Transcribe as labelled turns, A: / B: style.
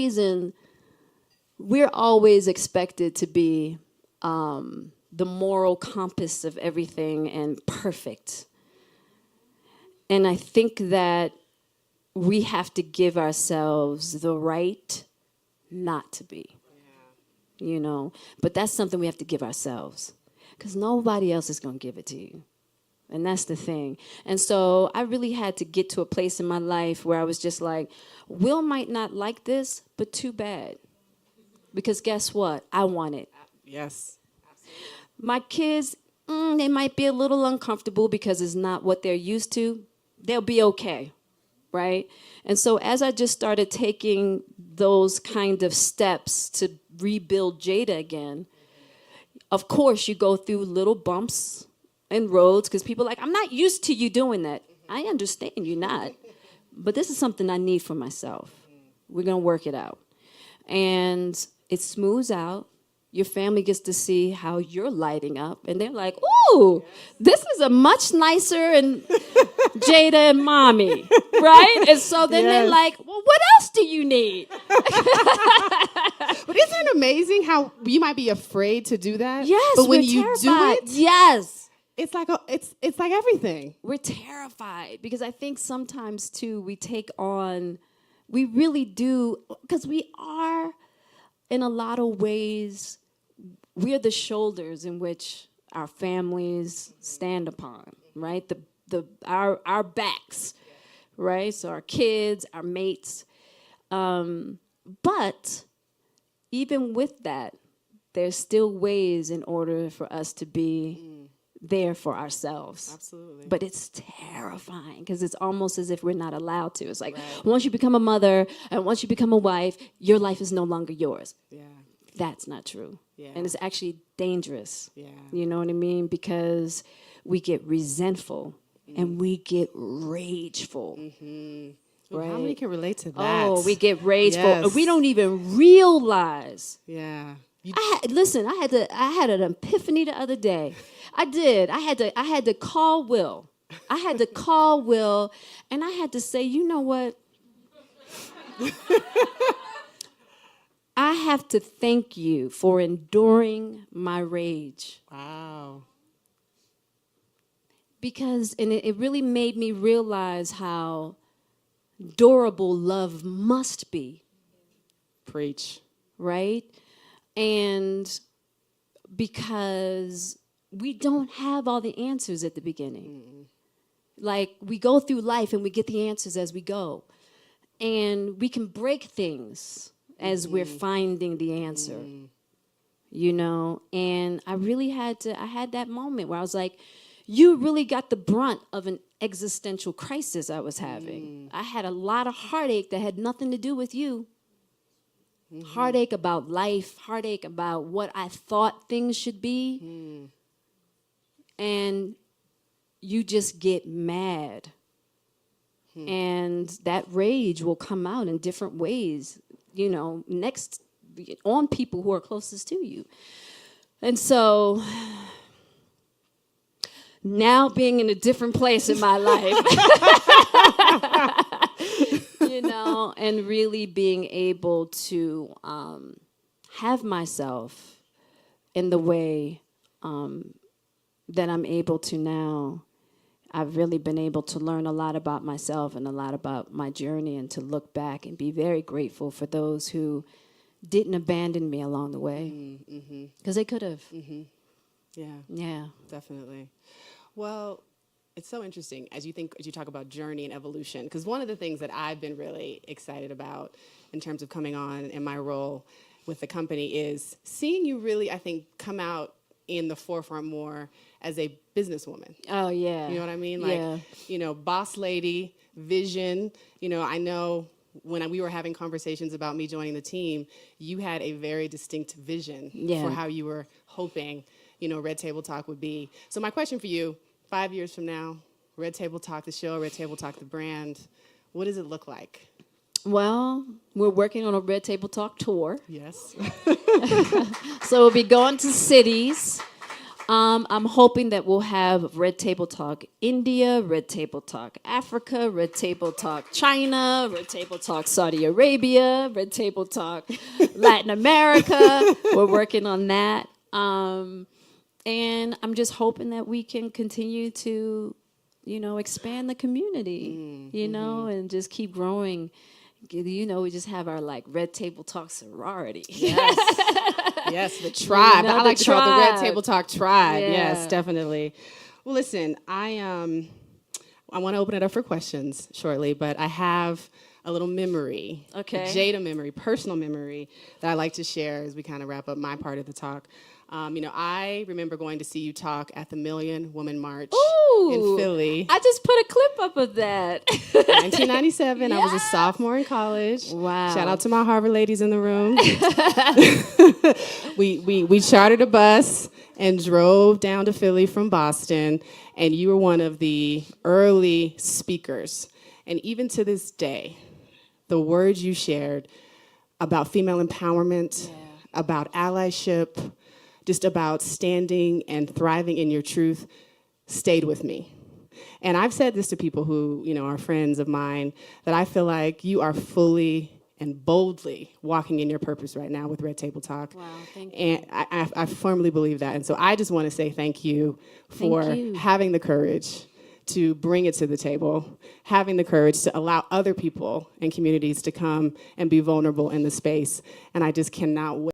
A: reason, we're always expected to be the moral compass of everything and perfect. And I think that we have to give ourselves the right not to be, you know. But that's something we have to give ourselves, because nobody else is going to give it to you. And that's the thing. And so I really had to get to a place in my life where I was just like, Will might not like this, but too bad. Because guess what? I want it.
B: Yes.
A: My kids, they might be a little uncomfortable because it's not what they're used to. They'll be okay, right? And so as I just started taking those kind of steps to rebuild Jada again, of course you go through little bumps and roads because people are like, I'm not used to you doing that. I understand you're not. But this is something I need for myself. We're going to work it out. And it smooths out. Your family gets to see how you're lighting up. And they're like, ooh, this is a much nicer and Jada and mommy, right? And so then they're like, well, what else do you need?
B: But isn't it amazing how you might be afraid to do that?
A: Yes,
B: but when
A: we're
B: you
A: terrified.
B: do it,
A: yes,
B: it's like it's like everything.
A: we're terrified because I think sometimes too we take on, we really do, because we are in a lot of ways, we're the shoulders in which our families stand upon, right? Our backs, right? So our kids, our mates. But even with that, there's still ways in order for us to be there for ourselves.
B: Absolutely.
A: But it's terrifying because it's almost as if we're not allowed to. It's like once you become a mother and once you become a wife, your life is no longer yours.
B: Yeah.
A: That's not true.
B: Yeah.
A: And it's actually dangerous.
B: Yeah.
A: You know what I mean? Because we get resentful and we get rageful.
B: Right? How many can relate to that?
A: Oh, we get rageful.
B: Yes.
A: And we don't even realize.
B: Yeah.
A: I had an epiphany the other day. I did. I had to call Will. I had to call Will and I had to say, you know what? I have to thank you for enduring my rage.
B: Wow.
A: Because, and it really made me realize how durable love must be.
B: Preach.
A: Right? And because we don't have all the answers at the beginning. Like, we go through life and we get the answers as we go. And we can break things as we're finding the answer, you know? And I had that moment where I was like, you really got the brunt of an existential crisis I was having. I had a lot of heartache that had nothing to do with you. Heartache about life, heartache about what I thought things should be. And you just get mad. And that rage will come out in different ways, you know, on people who are closest to you. And so now being in a different place in my life, you know, and really being able to have myself in the way that I'm able to now. I've really been able to learn a lot about myself and a lot about my journey and to look back and be very grateful for those who didn't abandon me along the way. Because they could have.
B: Yeah.
A: Yeah.
B: Definitely. Well, it's so interesting as you talk about journey and evolution, because one of the things that I've been really excited about in terms of coming on in my role with the company is seeing you really, I think, come out in the forefront more as a businesswoman.
A: Oh, yeah.
B: You know what I mean? Like, you know, boss lady, vision. You know, I know when we were having conversations about me joining the team, you had a very distinct vision for how you were hoping, you know, Red Table Talk would be. So my question for you, 5 years from now, Red Table Talk, the show, Red Table Talk, the brand, what does it look like?
A: Well, we're working on a Red Table Talk tour.
B: Yes.
A: So we'll be going to cities. I'm hoping that we'll have Red Table Talk India, Red Table Talk Africa, Red Table Talk China, Red Table Talk Saudi Arabia, Red Table Talk Latin America. We're working on that. And I'm just hoping that we can continue to, expand the community, and just keep growing. We just have our Red Table Talk sorority.
B: Yes. Yes, the tribe. I like to call it the Red Table Talk tribe.
A: Yeah.
B: Yes, definitely. Well, listen, I want to open it up for questions shortly, but I have a little memory,
A: okay,
B: a Jada memory, personal memory that I like to share as we kind of wrap up my part of the talk. I remember going to see you talk at the Million Woman March in Philly.
A: I just put a clip up of that.
B: 1997. Yeah. I was a sophomore in college.
A: Wow.
B: Shout out to my Harvard ladies in the room. we chartered a bus and drove down to Philly from Boston, and you were one of the early speakers. And even to this day, the words you shared about female empowerment, about allyship, just about standing and thriving in your truth stayed with me. And I've said this to people who, are friends of mine, that I feel like you are fully and boldly walking in your purpose right now with Red Table Talk.
A: Wow, thank you.
B: And I firmly believe that. And so I just want to say thank you for having the courage to bring it to the table, having the courage to allow other people and communities to come and be vulnerable in the space. And I just cannot wait